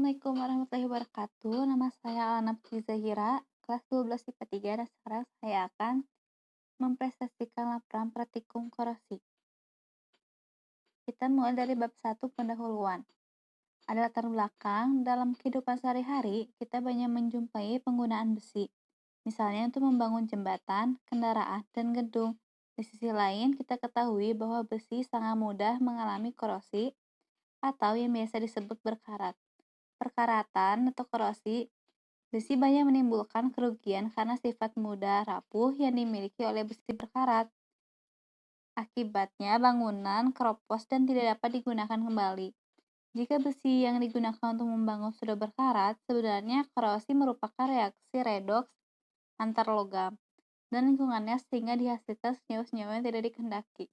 Assalamualaikum warahmatullahi wabarakatuh. Nama saya Alana Putri Zahira, kelas 12 IPA 3, dan sekarang saya akan mempresentasikan laporan praktikum korosi. Kita mulai dari bab 1 pendahuluan. Ada latar belakang, dalam kehidupan sehari-hari, kita banyak menjumpai penggunaan besi. Misalnya untuk membangun jembatan, kendaraan, dan gedung. Di sisi lain, kita ketahui bahwa besi sangat mudah mengalami korosi atau yang biasa disebut berkarat. Perkaratan atau korosi, besi banyak menimbulkan kerugian karena sifat mudah rapuh yang dimiliki oleh besi berkarat. Akibatnya bangunan keropos dan tidak dapat digunakan kembali. Jika besi yang digunakan untuk membangun sudah berkarat, sebenarnya korosi merupakan reaksi redoks antar logam dan lingkungannya sehingga dihasilkan senyawa-senyawa yang tidak dikehendaki.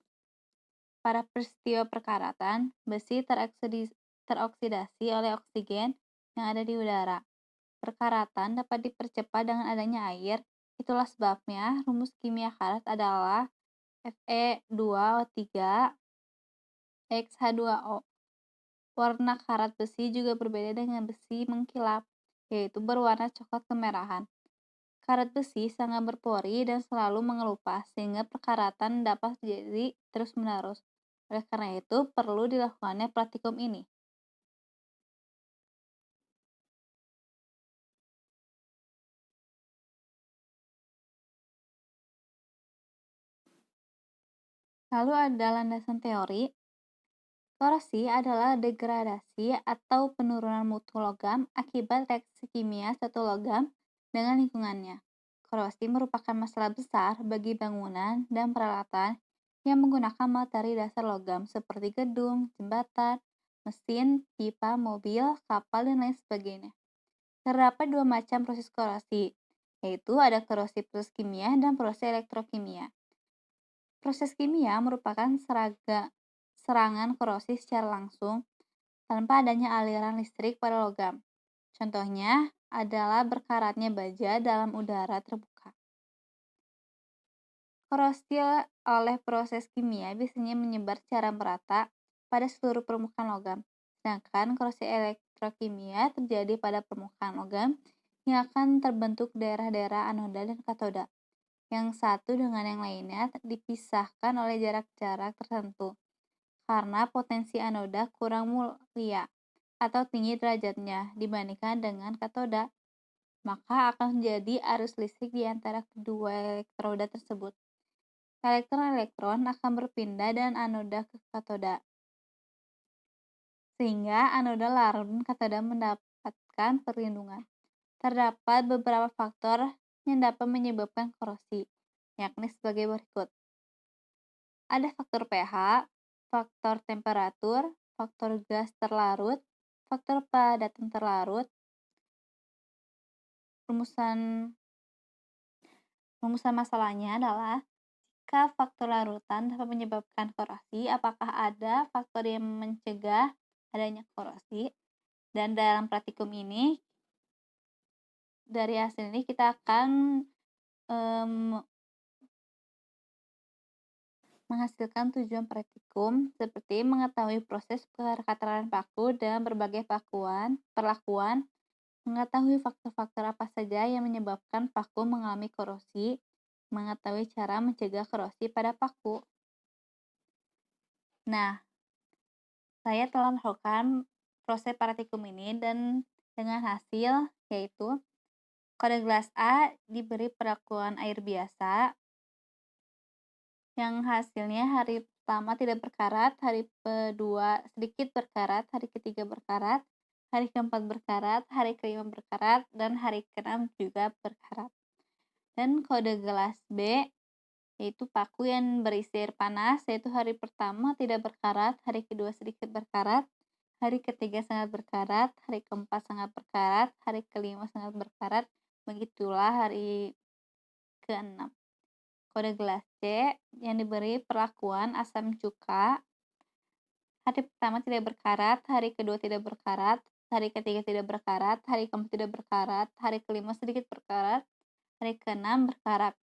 Pada peristiwa perkaratan, besi teroksidasi oleh oksigen yang ada di udara. Perkaratan dapat dipercepat dengan adanya air. Itulah sebabnya rumus kimia karat adalah Fe2O3 X H2O. Warna karat besi juga berbeda dengan besi mengkilap, yaitu berwarna coklat kemerahan. Karat besi sangat berpori dan selalu mengelupas, sehingga perkaratan dapat terjadi terus-menerus. Oleh karena itu, perlu dilakukannya praktikum ini. Lalu ada landasan teori. Korosi adalah degradasi atau penurunan mutu logam akibat reaksi kimia satu logam dengan lingkungannya. Korosi merupakan masalah besar bagi bangunan dan peralatan yang menggunakan materi dasar logam seperti gedung, jembatan, mesin, pipa, mobil, kapal, dan lain sebagainya. Terdapat dua macam proses korosi, yaitu ada korosi proses kimia dan proses elektrokimia. Proses kimia merupakan serangan korosi secara langsung tanpa adanya aliran listrik pada logam. Contohnya adalah berkaratnya baja dalam udara terbuka. Korosi oleh proses kimia biasanya menyebar secara merata pada seluruh permukaan logam, sedangkan korosi elektrokimia terjadi pada permukaan logam yang akan terbentuk daerah-daerah anoda dan katoda. Yang satu dengan yang lainnya dipisahkan oleh jarak-jarak tertentu, karena potensi anoda kurang mulia atau tinggi derajatnya dibandingkan dengan katoda, maka akan terjadi arus listrik di antara kedua elektroda tersebut. Elektron-elektron akan berpindah dari anoda ke katoda, sehingga anoda larut dan katoda mendapatkan perlindungan. Terdapat beberapa faktor yang dapat menyebabkan korosi, yakni sebagai berikut. Ada faktor pH, faktor temperatur, faktor gas terlarut, faktor padatan terlarut. Rumusan masalahnya adalah jika faktor larutan dapat menyebabkan korosi, apakah ada faktor yang mencegah adanya korosi? Dan dalam praktikum ini, dari hasil ini kita akan menghasilkan tujuan praktikum seperti mengetahui proses perkataan paku dan berbagai perlakuan, mengetahui faktor-faktor apa saja yang menyebabkan paku mengalami korosi, mengetahui cara mencegah korosi pada paku. Nah, saya telah melakukan proses praktikum ini dan dengan hasil yaitu kode gelas A diberi perlakuan air biasa yang hasilnya hari pertama tidak berkarat, hari kedua sedikit berkarat, hari ketiga berkarat, hari keempat berkarat, hari kelima berkarat, dan hari keenam juga berkarat. Dan kode gelas B yaitu paku yang berisi air panas, yaitu hari pertama tidak berkarat, hari kedua sedikit berkarat, hari ketiga sangat berkarat, hari keempat sangat berkarat, hari kelima sangat berkarat, begitulah hari keenam. Kode gelas C yang diberi perlakuan asam cuka, hari pertama tidak berkarat, hari kedua tidak berkarat, hari ketiga tidak berkarat, hari keempat tidak berkarat, hari kelima sedikit berkarat, hari keenam berkarat.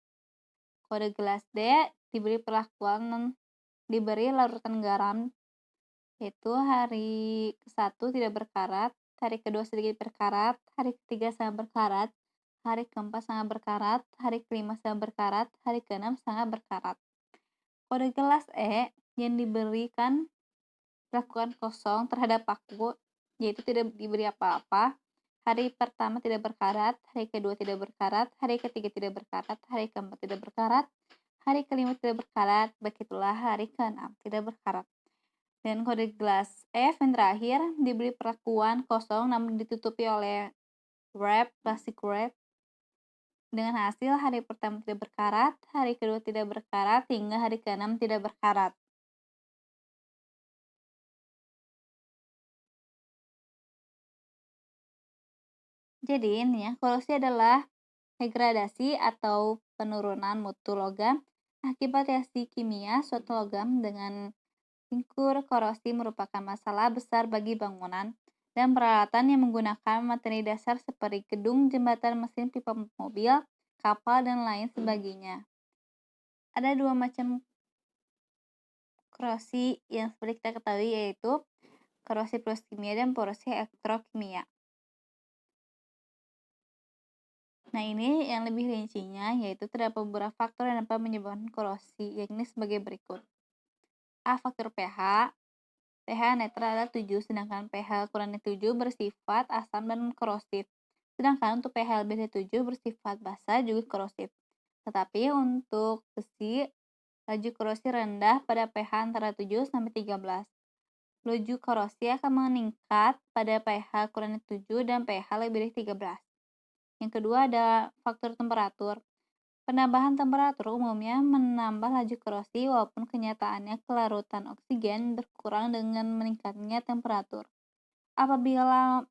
Kode gelas D diberi larutan garam, yaitu hari ke-1 tidak berkarat, hari kedua sedikit berkarat, hari ketiga sangat berkarat, hari keempat sangat berkarat, hari kelima sangat berkarat, hari keenam sangat berkarat. Kode kelas E yang diberikan perlakuan kosong terhadap paku, yaitu tidak diberi apa-apa. Hari pertama tidak berkarat, hari kedua tidak berkarat, hari ketiga tidak berkarat, hari keempat tidak berkarat, hari kelima tidak berkarat, begitulah hari keenam tidak berkarat. Dan kode gelas F yang terakhir diberi perlakuan kosong namun ditutupi oleh plastik wrap. Dengan hasil hari pertama tidak berkarat, hari kedua tidak berkarat, hingga hari keenam tidak berkarat. Jadi ini ya, korosi adalah degradasi atau penurunan mutu logam akibat reaksi kimia suatu logam dengan singkur. Korosi merupakan masalah besar bagi bangunan dan peralatan yang menggunakan materi dasar seperti gedung, jembatan, mesin pipa mobil, kapal, dan lain sebagainya. Ada dua macam korosi yang seperti kita ketahui, yaitu korosi kimia dan korosi elektrokimia. Nah, ini yang lebih rincinya, yaitu terdapat beberapa faktor yang dapat menyebabkan korosi, yakni sebagai berikut. A. Faktor pH. pH netral adalah 7, sedangkan pH kurang dari 7 bersifat asam dan korosif. Sedangkan untuk pH lebih dari 7 bersifat basa juga korosif. Tetapi untuk besi, laju korosi rendah pada pH antara 7 sampai 13. Laju korosi akan meningkat pada pH kurang dari 7 dan pH lebih dari 13. Yang kedua ada faktor temperatur. Penambahan temperatur umumnya menambah laju korosi walaupun kenyataannya kelarutan oksigen berkurang dengan meningkatnya temperatur. Apabila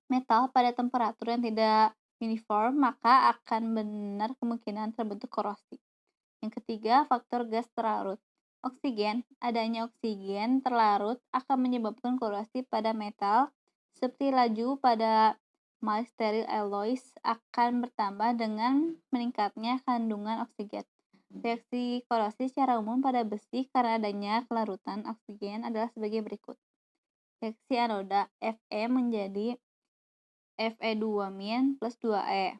metal pada temperatur yang tidak uniform, maka akan benar kemungkinan terbentuk korosi. Yang ketiga, faktor gas terlarut. Adanya oksigen terlarut akan menyebabkan korosi pada metal, seperti laju pada mild steril alloys akan bertambah dengan meningkatnya kandungan oksigen. Reaksi korosi secara umum pada besi karena adanya kelarutan oksigen adalah sebagai berikut. Reaksi anoda, Fe menjadi Fe2- plus 2E,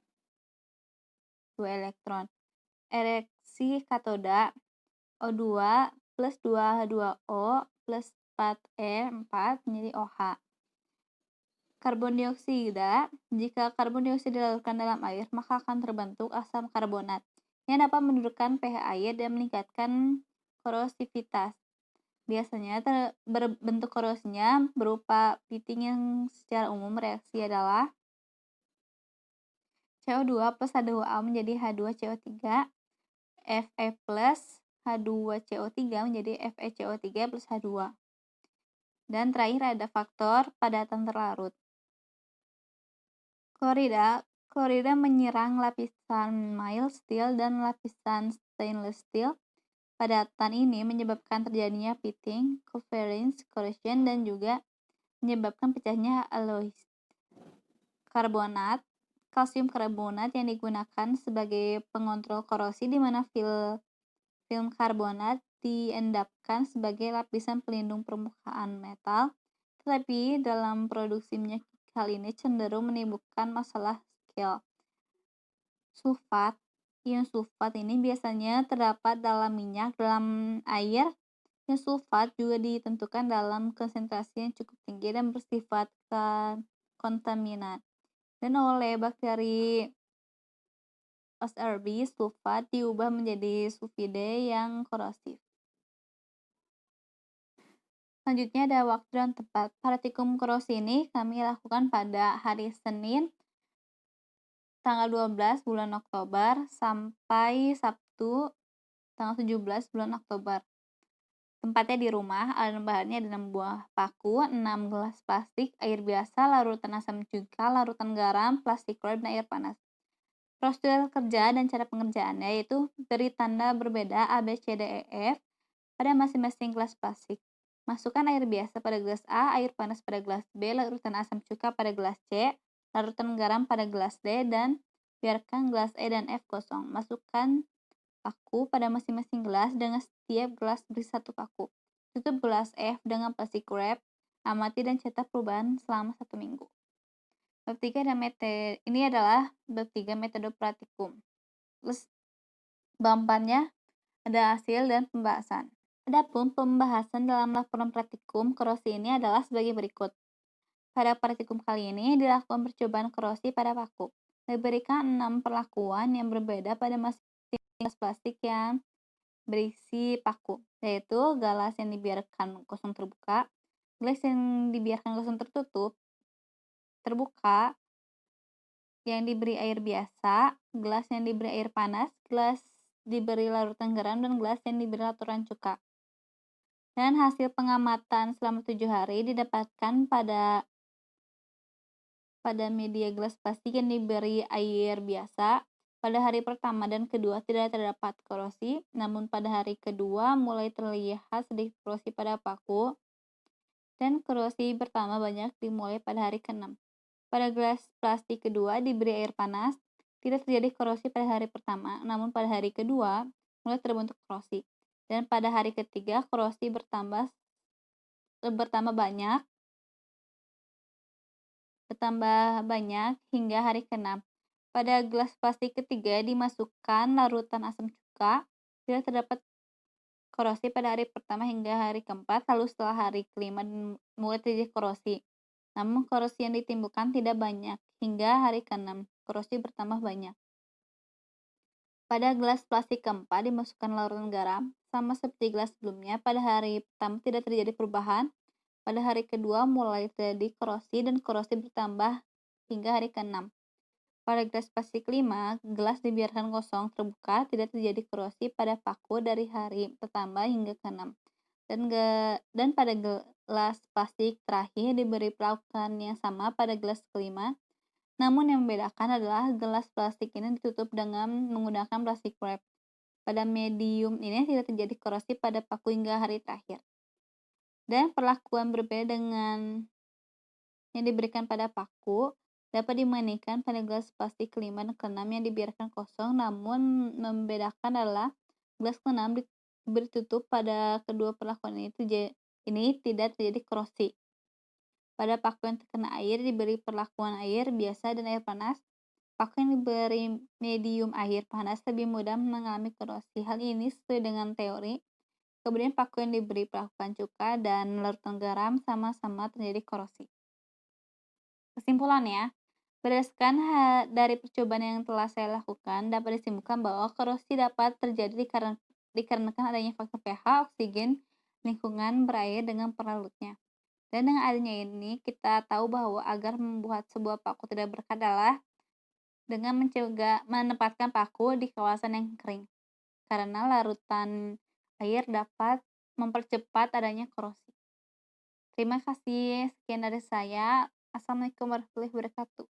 2 elektron. Reaksi katoda, O2 plus 2H2O plus 4E 4 menjadi OH. Karbon dioksida, jika karbon dioksida dilarutkan dalam air, maka akan terbentuk asam karbonat yang dapat menurunkan pH air dan meningkatkan korosivitas. Biasanya berbentuk korosinya berupa pitting yang secara umum reaksi adalah CO2 plus H2O menjadi H2CO3, Fe plus H2CO3 menjadi FeCO3 plus H2. Dan terakhir ada faktor padatan terlarut. Klorida menyerang lapisan mild steel dan lapisan stainless steel. Padatan ini menyebabkan terjadinya pitting, covariance, corrosion, dan juga menyebabkan pecahnya alloys. Kalsium karbonat yang digunakan sebagai pengontrol korosi, di mana film karbonat diendapkan sebagai lapisan pelindung permukaan metal, tetapi dalam produksi minyak hal ini cenderung menimbulkan masalah scale. Ion sulfat ini biasanya terdapat dalam minyak, dalam air. Ion sulfat juga ditentukan dalam konsentrasi yang cukup tinggi dan bersifat kontaminan. Dan oleh bakteri SRB, sulfat diubah menjadi sulfide yang korosif. Selanjutnya ada waktu dan tempat. Praktikum korosi ini kami lakukan pada hari Senin tanggal 12 bulan Oktober sampai Sabtu tanggal 17 bulan Oktober. Tempatnya di rumah, alat bahannya ada 6 buah paku, 6 gelas plastik, air biasa, larutan asam cuka, larutan garam, plastik wrap, dan air panas. Prosedur kerja dan cara pengerjaannya yaitu beri tanda berbeda A, B, C, D, E, F pada masing-masing gelas plastik. Masukkan air biasa pada gelas A, air panas pada gelas B, larutan asam cuka pada gelas C, larutan garam pada gelas D, dan biarkan gelas E dan F kosong. Masukkan paku pada masing-masing gelas dengan setiap gelas berisi 1 paku. Tutup gelas F dengan plastik wrap Amati dan catat perubahan selama 1 minggu. Bab 3 dan ini adalah bab 3 metode praktikum. Terus bab 4-nya ada hasil dan pembahasan. Adapun pembahasan dalam laporan praktikum korosi ini adalah sebagai berikut. Pada praktikum kali ini dilakukan percobaan korosi pada paku. Diberikan 6 perlakuan yang berbeda pada masing-masing gelas plastik yang berisi paku, yaitu gelas yang dibiarkan kosong terbuka, gelas yang dibiarkan kosong terbuka, yang diberi air biasa, gelas yang diberi air panas, gelas diberi larutan garam, dan gelas yang diberi larutan cuka. Dan hasil pengamatan selama 7 hari didapatkan pada media gelas plastik yang diberi air biasa. Pada hari pertama dan kedua tidak terdapat korosi, namun pada hari kedua mulai terlihat sedikit korosi pada paku, dan korosi pertama banyak dimulai pada hari ke-6. Pada gelas plastik kedua diberi air panas, tidak terjadi korosi pada hari pertama, namun pada hari kedua mulai terbentuk korosi. Dan pada hari ketiga korosi bertambah banyak hingga hari ke-6. Pada gelas plastik ketiga dimasukkan larutan asam cuka, tidak terdapat korosi pada hari pertama hingga hari ke-4, lalu setelah hari ke-5 mulai terjadi korosi. Namun korosi yang ditimbulkan tidak banyak hingga hari ke-6, korosi bertambah banyak. Pada gelas plastik keempat dimasukkan larutan garam, sama seperti gelas sebelumnya. Pada hari pertama tidak terjadi perubahan, pada hari kedua mulai terjadi korosi dan korosi bertambah hingga hari ke-6. Pada gelas plastik 5, gelas dibiarkan kosong terbuka, tidak terjadi korosi pada paku dari hari pertama hingga ke-6. Dan pada gelas plastik terakhir diberi perlakuan yang sama pada gelas kelima, namun yang membedakan adalah gelas plastik ini ditutup dengan menggunakan plastik wrap. Pada medium ini tidak terjadi korosi pada paku hingga hari terakhir. Dan perlakuan berbeda dengan yang diberikan pada paku dapat dibandingkan pada gelas plastik ke-5 dan ke-6 yang dibiarkan kosong, namun membedakan adalah gelas ke-6 diberi tutup. Pada kedua perlakuan ini tidak terjadi korosi. Pada paku yang terkena air diberi perlakuan air biasa dan air panas. Paku yang diberi medium air panas lebih mudah mengalami korosi. Hal ini sesuai dengan teori. Kemudian paku yang diberi perlakuan cuka dan larutan garam sama-sama terjadi korosi. Kesimpulannya, berdasarkan dari percobaan yang telah saya lakukan, dapat disimpulkan bahwa korosi dapat terjadi dikarenakan adanya faktor pH, oksigen, lingkungan, berair dengan perlarutnya. Dan dengan adanya ini, kita tahu bahwa agar membuat sebuah paku tidak berkat adalah dengan menempatkan paku di kawasan yang kering, karena larutan air dapat mempercepat adanya korosi. Terima kasih, sekian dari saya. Assalamualaikum warahmatullahi wabarakatuh.